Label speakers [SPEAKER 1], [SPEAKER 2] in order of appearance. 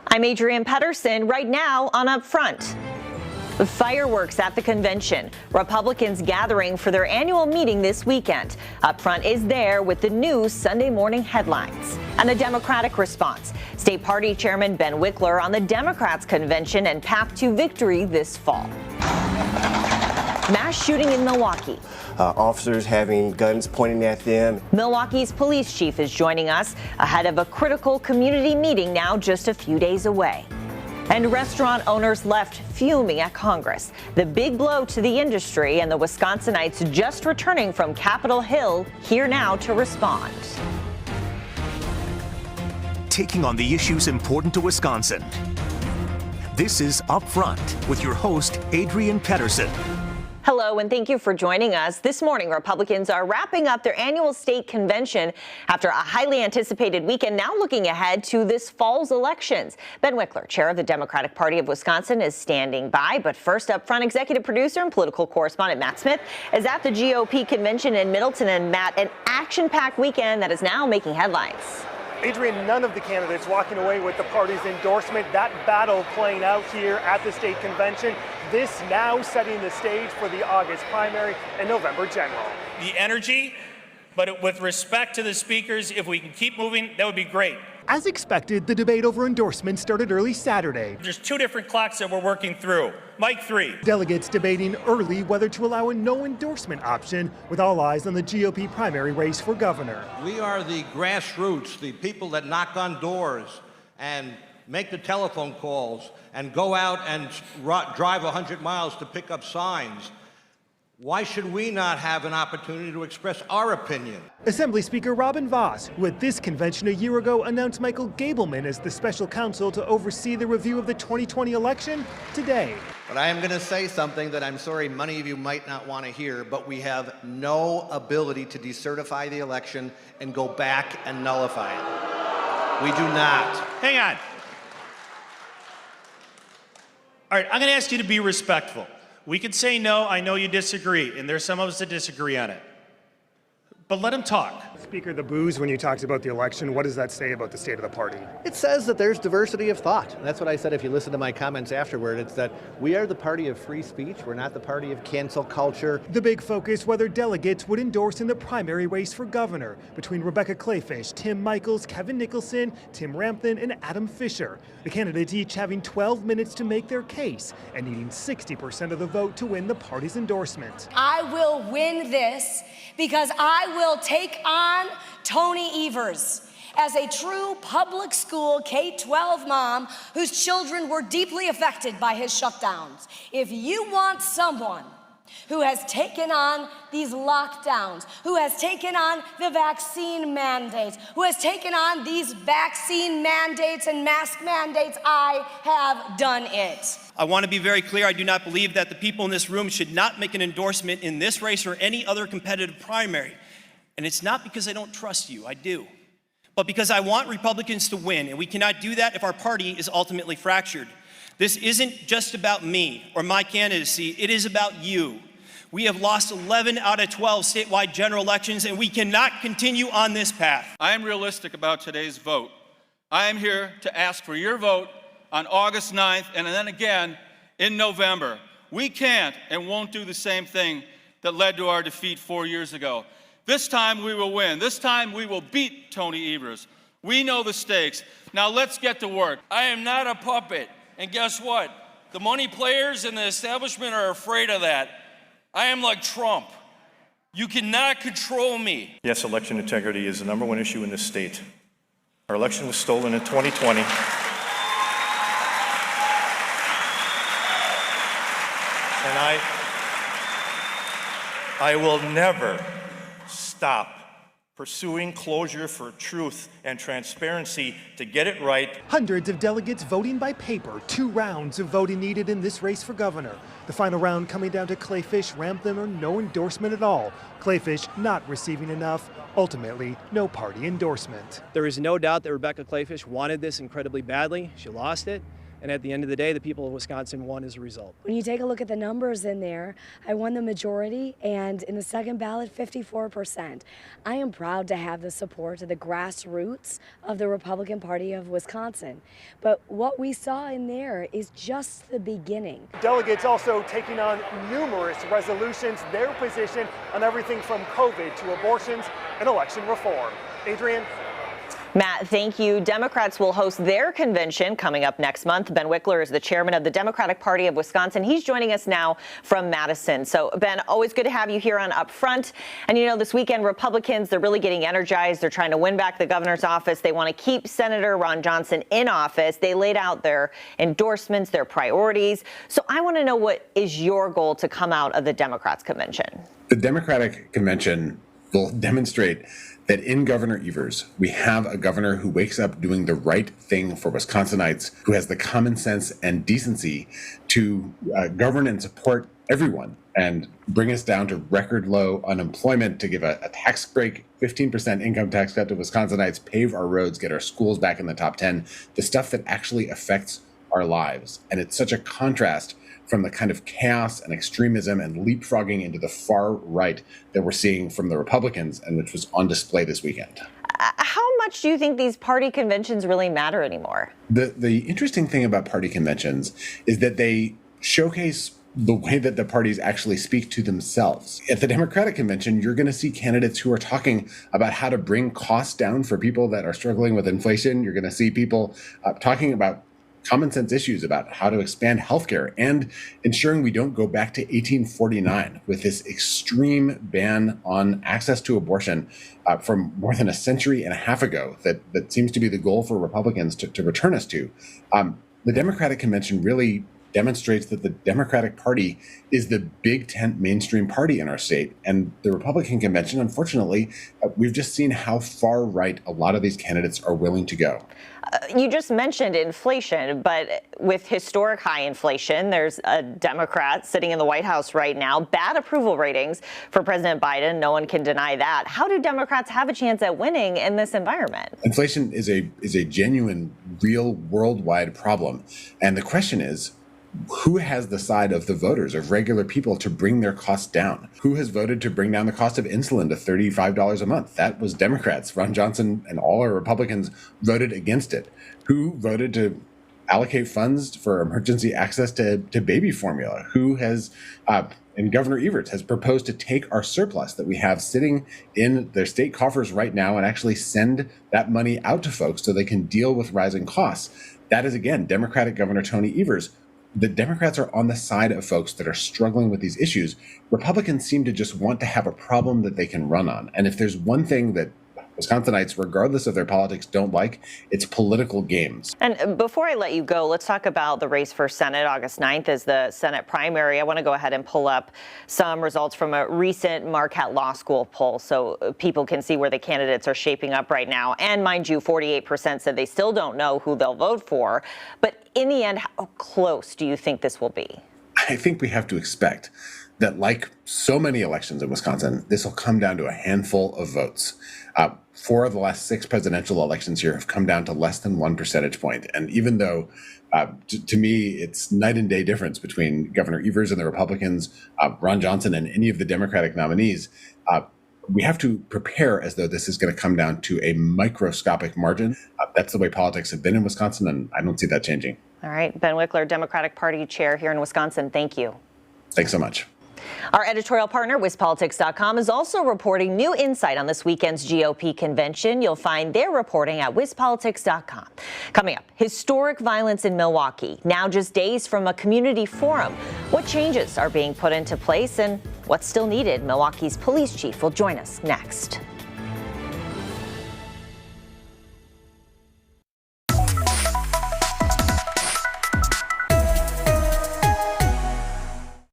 [SPEAKER 1] I'm Adrienne Pedersen. Right now on Up Front. Fireworks at the convention. Republicans gathering for their annual meeting this weekend. Up Front is there with the new Sunday morning headlines. And the Democratic response. State Party Chairman Ben Wickler on the Democrats' convention and path to victory this fall. Mass shooting in Milwaukee.
[SPEAKER 2] Officers having guns pointing at them.
[SPEAKER 1] Milwaukee's police chief is joining us ahead of a critical community meeting now just a few days away. And restaurant owners left fuming at Congress. The big blow to the industry, and the Wisconsinites just returning from Capitol Hill here now to respond.
[SPEAKER 3] Taking on the issues important to Wisconsin. This is Up Front with your host, Adrienne Pedersen.
[SPEAKER 1] Hello, and thank you for joining us. This morning, Republicans are wrapping up their annual state convention after a highly anticipated weekend, now looking ahead to this fall's elections. Ben Wickler, chair of the Democratic Party of Wisconsin, is standing by. But first, Up Front, executive producer and political correspondent Matt Smith is at the GOP convention in Middleton. And Matt, an action-packed weekend that is now making headlines.
[SPEAKER 4] Adrienne, none of the candidates walking away with the party's endorsement. That battle playing out here at the state convention. This now setting the stage for the August primary and November general.
[SPEAKER 5] The energy, but with respect to the speakers, if we can keep moving, that would be great.
[SPEAKER 4] As expected, the debate over endorsement started early Saturday.
[SPEAKER 5] There's two different clocks that we're working through. Mic 3.
[SPEAKER 4] Delegates debating early whether to allow a no endorsement option, with all eyes on the GOP primary race for governor.
[SPEAKER 6] We are the grassroots, the people that knock on doors and make the telephone calls and go out and drive 100 miles to pick up signs. Why should we not have an opportunity to express our opinion?
[SPEAKER 4] Assembly Speaker Robin Vos, who at this convention a year ago announced Michael Gableman as the special counsel to oversee the review of the 2020 election, today.
[SPEAKER 7] But I am going to say something that I'm sorry many of you might not want to hear, but we have no ability to decertify the election and go back and nullify it. We do not.
[SPEAKER 5] Hang on. All right, I'm going to ask you to be respectful. We could say no, I know you disagree, and there's some of us that disagree on it. But let him talk.
[SPEAKER 4] Speaker, the booze when you talked about the election, what does that say about the state of the party?
[SPEAKER 7] It says that there's diversity of thought. That's what I said if you listen to my comments afterward. It's that we are the party of free speech. We're not the party of cancel culture.
[SPEAKER 4] The big focus, whether delegates would endorse in the primary race for governor between Rebecca Kleefisch, Tim Michels, Kevin Nicholson, Tim Rampton, and Adam Fisher. The candidates each having 12 minutes to make their case and needing 60% of the vote to win the party's endorsement.
[SPEAKER 8] I will win this because I will take on Tony Evers as a true public school K-12 mom whose children were deeply affected by his shutdowns. If you want someone who has taken on these lockdowns, who has taken on the vaccine mandates, who has taken on these vaccine mandates and mask mandates, I have done it.
[SPEAKER 9] I want to be very clear. I do not believe that the people in this room should not make an endorsement in this race or any other competitive primary. And it's not because I don't trust you, I do. But because I want Republicans to win, and we cannot do that if our party is ultimately fractured. This isn't just about me or my candidacy, it is about you. We have lost 11 out of 12 statewide general elections, and we cannot continue on this path.
[SPEAKER 10] I am realistic about today's vote. I am here to ask for your vote on August 9th and then again in November. We can't and won't do the same thing that led to our defeat 4 years ago. This time we will win. This time we will beat Tony Evers. We know the stakes. Now let's get to work.
[SPEAKER 11] I am not a puppet. And guess what? The money players and the establishment are afraid of that. I am like Trump. You cannot control me.
[SPEAKER 12] Yes, election integrity is the number one issue in this state. Our election was stolen in 2020. And I will never stop pursuing closure for truth and transparency to get it right.
[SPEAKER 4] Hundreds of delegates voting by paper, 2 rounds of voting needed in this race for governor. The final round coming down to Kleefisch, Rampton, or no endorsement at all. Kleefisch not receiving enough, ultimately no party endorsement.
[SPEAKER 13] There is no doubt that Rebecca Kleefisch wanted this incredibly badly. She lost it. And at the end of the day, the people of Wisconsin won as a result.
[SPEAKER 8] When you take a look at the numbers in there, I won the majority, and in the second ballot, 54%. I am proud to have the support of the grassroots of the Republican Party of Wisconsin. But what we saw in there is just the beginning.
[SPEAKER 4] Delegates also taking on numerous resolutions, their position on everything from COVID to abortions and election reform. Adrian?
[SPEAKER 1] Matt, thank you. Democrats will host their convention coming up next month. Ben Wickler is the chairman of the Democratic Party of Wisconsin. He's joining us now from Madison. So, Ben, always good to have you here on Up Front. And, you know, this weekend, Republicans, they're really getting energized. They're trying to win back the governor's office. They want to keep Senator Ron Johnson in office. They laid out their endorsements, their priorities. So I want to know, what is your goal to come out of the Democrats' convention?
[SPEAKER 14] The Democratic convention will demonstrate that in Governor Evers, we have a governor who wakes up doing the right thing for Wisconsinites, who has the common sense and decency to govern and support everyone and bring us down to record low unemployment, to give a tax break, 15% income tax cut to Wisconsinites, pave our roads, get our schools back in the top 10, the stuff that actually affects our lives. And it's such a contrast from the kind of chaos and extremism and leapfrogging into the far right that we're seeing from the Republicans, and which was on display this weekend.
[SPEAKER 1] How much do you think these party conventions really matter anymore?
[SPEAKER 14] The interesting thing about party conventions is that they showcase the way that the parties actually speak to themselves. At the Democratic convention, you're going to see candidates who are talking about how to bring costs down for people that are struggling with inflation. You're going to see people talking about common sense issues about how to expand healthcare and ensuring we don't go back to 1849 with this extreme ban on access to abortion from more than a century and a half ago that seems to be the goal for Republicans to return us to. The Democratic convention really demonstrates that the Democratic Party is the big tent mainstream party in our state. And the Republican convention, unfortunately, we've just seen how far right a lot of these candidates are willing to go.
[SPEAKER 1] You just mentioned inflation, but with historic high inflation, there's a Democrat sitting in the White House right now. Bad approval ratings for President Biden. No one can deny that. How do Democrats have a chance at winning in this environment?
[SPEAKER 14] Inflation is a genuine, real worldwide problem. And the question is, who has the side of the voters, of regular people, to bring their costs down? Who has voted to bring down the cost of insulin to $35 a month? That was Democrats. Ron Johnson and all our Republicans voted against it. Who voted to allocate funds for emergency access to baby formula? Who has, and Governor Evers has proposed to take our surplus that we have sitting in their state coffers right now and actually send that money out to folks so they can deal with rising costs. That is, again, Democratic Governor Tony Evers. The Democrats are on the side of folks that are struggling with these issues. Republicans seem to just want to have a problem that they can run on. And if there's one thing that Wisconsinites, regardless of their politics, don't like, it's political games.
[SPEAKER 1] And before I let you go, let's talk about the race for Senate. August 9th is the Senate primary. I want to go ahead and pull up some results from a recent Marquette Law School poll so people can see where the candidates are shaping up right now. And mind you, 48% said they still don't know who they'll vote for. But in the end, how close do you think this will be?
[SPEAKER 14] I think we have to expect that, like so many elections in Wisconsin, this will come down to a handful of votes. 4 of the last 6 presidential elections here have come down to less than 1 percentage point. And even though, to me, it's night and day difference between Governor Evers and the Republicans, Ron Johnson and any of the Democratic nominees, we have to prepare as though this is going to come down to a microscopic margin. That's the way politics have been in Wisconsin, and I don't see that changing.
[SPEAKER 1] All right. Ben Wickler, Democratic Party chair here in Wisconsin. Thank you.
[SPEAKER 14] Thanks so much.
[SPEAKER 1] Our editorial partner, WisPolitics.com, is also reporting new insight on this weekend's GOP convention. You'll find their reporting at WisPolitics.com. Coming up, historic violence in Milwaukee, now just days from a community forum. What changes are being put into place and what's still needed? Milwaukee's police chief will join us next.